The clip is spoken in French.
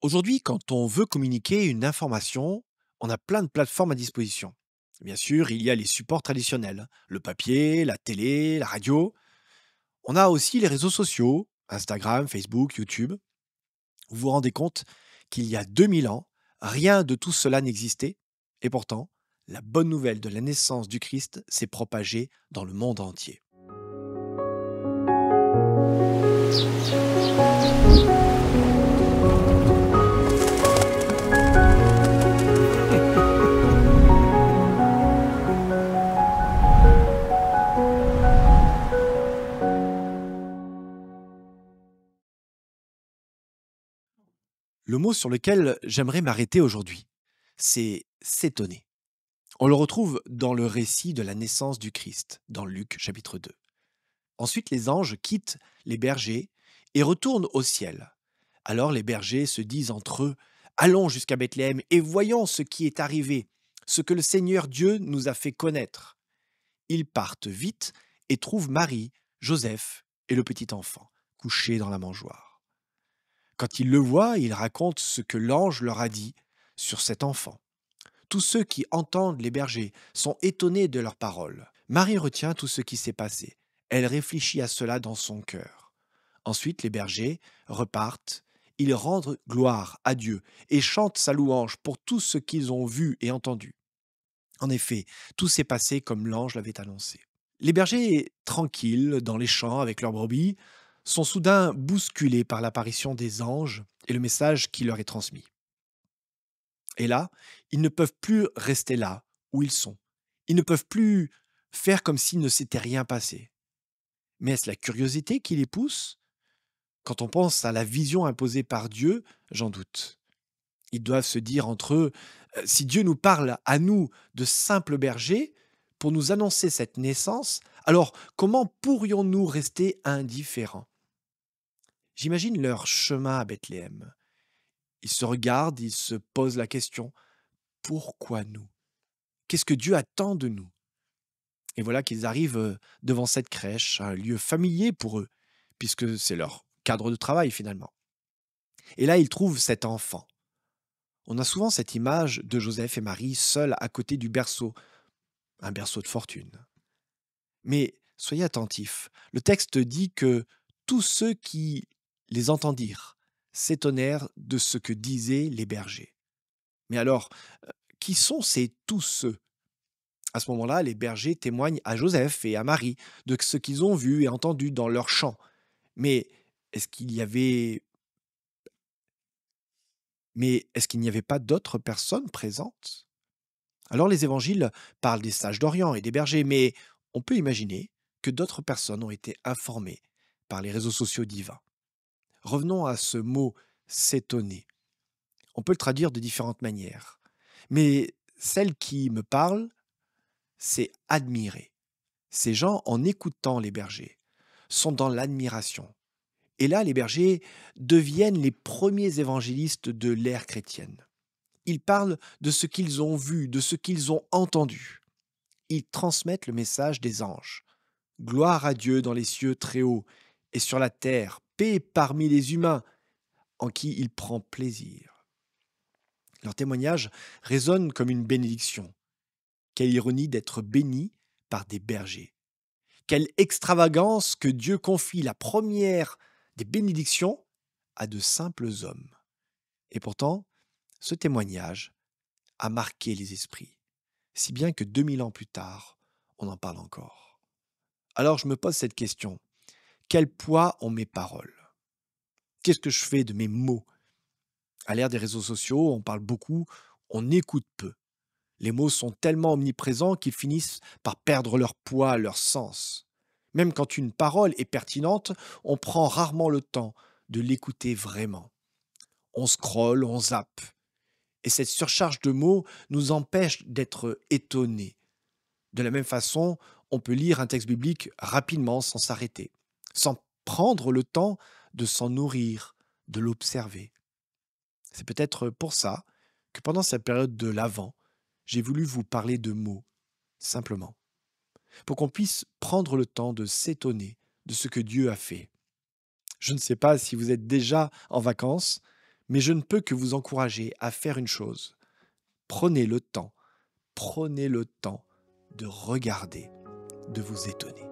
Aujourd'hui, quand on veut communiquer une information, on a plein de plateformes à disposition. Bien sûr, il y a les supports traditionnels, le papier, la télé, la radio. On a aussi les réseaux sociaux, Instagram, Facebook, YouTube. Vous vous rendez compte qu'il y a 2000 ans, rien de tout cela n'existait. Et pourtant, la bonne nouvelle de la naissance du Christ s'est propagée dans le monde entier. Le mot sur lequel j'aimerais m'arrêter aujourd'hui, c'est s'étonner. On le retrouve dans le récit de la naissance du Christ, dans Luc chapitre 2. Ensuite, les anges quittent les bergers et retournent au ciel. Alors les bergers se disent entre eux, allons jusqu'à Bethléem et voyons ce qui est arrivé, ce que le Seigneur Dieu nous a fait connaître. Ils partent vite et trouvent Marie, Joseph et le petit enfant, couchés dans la mangeoire. Quand ils le voient, ils racontent ce que l'ange leur a dit sur cet enfant. Tous ceux qui entendent les bergers sont étonnés de leurs paroles. Marie retient tout ce qui s'est passé. Elle réfléchit à cela dans son cœur. Ensuite, les bergers repartent. Ils rendent gloire à Dieu et chantent sa louange pour tout ce qu'ils ont vu et entendu. En effet, tout s'est passé comme l'ange l'avait annoncé. Les bergers, tranquilles dans les champs avec leurs brebis, sont soudain bousculés par l'apparition des anges et le message qui leur est transmis. Et là, ils ne peuvent plus rester là où ils sont. Ils ne peuvent plus faire comme s'il ne s'était rien passé. Mais est-ce la curiosité qui les pousse? Quand on pense à la vision imposée par Dieu, j'en doute. Ils doivent se dire entre eux, si Dieu nous parle à nous de simples bergers pour nous annoncer cette naissance, alors comment pourrions-nous rester indifférents? J'imagine leur chemin à Bethléem. Ils se regardent, ils se posent la question, pourquoi nous? Qu'est-ce que Dieu attend de nous? Et voilà qu'ils arrivent devant cette crèche, un lieu familier pour eux, puisque c'est leur cadre de travail finalement. Et là, ils trouvent cet enfant. On a souvent cette image de Joseph et Marie seuls à côté du berceau, un berceau de fortune. Mais soyez attentifs, le texte dit que tous ceux qui les entendirent s'étonnèrent de ce que disaient les bergers. Mais alors, qui sont ces tous ceux? À ce moment-là, les bergers témoignent à Joseph et à Marie de ce qu'ils ont vu et entendu dans leurs champs. Mais est-ce qu'il y avait, est-ce qu'il n'y avait pas d'autres personnes présentes? Alors les évangiles parlent des sages d'Orient et des bergers, mais on peut imaginer que d'autres personnes ont été informées par les réseaux sociaux divins. Revenons à ce mot s'étonner. On peut le traduire de différentes manières. Mais celle qui me parle, c'est admirer. Ces gens, en écoutant les bergers, sont dans l'admiration. Et là, les bergers deviennent les premiers évangélistes de l'ère chrétienne. Ils parlent de ce qu'ils ont vu, de ce qu'ils ont entendu. Ils transmettent le message des anges. Gloire à Dieu dans les cieux très hauts et sur la terre, paix parmi les humains en qui il prend plaisir. Leur témoignage résonne comme une bénédiction. Quelle ironie d'être béni par des bergers. Quelle extravagance que Dieu confie la première des bénédictions à de simples hommes. Et pourtant, ce témoignage a marqué les esprits, si bien que 2000 ans plus tard, on en parle encore. Alors je me pose cette question, quel poids ont mes paroles? Qu'est-ce que je fais de mes mots? À l'ère des réseaux sociaux, on parle beaucoup, on écoute peu. Les mots sont tellement omniprésents qu'ils finissent par perdre leur poids, leur sens. Même quand une parole est pertinente, on prend rarement le temps de l'écouter vraiment. On scrolle, on zappe. Et cette surcharge de mots nous empêche d'être étonnés. De la même façon, on peut lire un texte biblique rapidement sans s'arrêter, sans prendre le temps de s'en nourrir, de l'observer. C'est peut-être pour ça que pendant cette période de l'Avent, j'ai voulu vous parler de mots, simplement, pour qu'on puisse prendre le temps de s'étonner de ce que Dieu a fait. Je ne sais pas si vous êtes déjà en vacances, Mais je ne peux que vous encourager à faire une chose. Prenez le temps, prenez le temps de regarder, de vous étonner.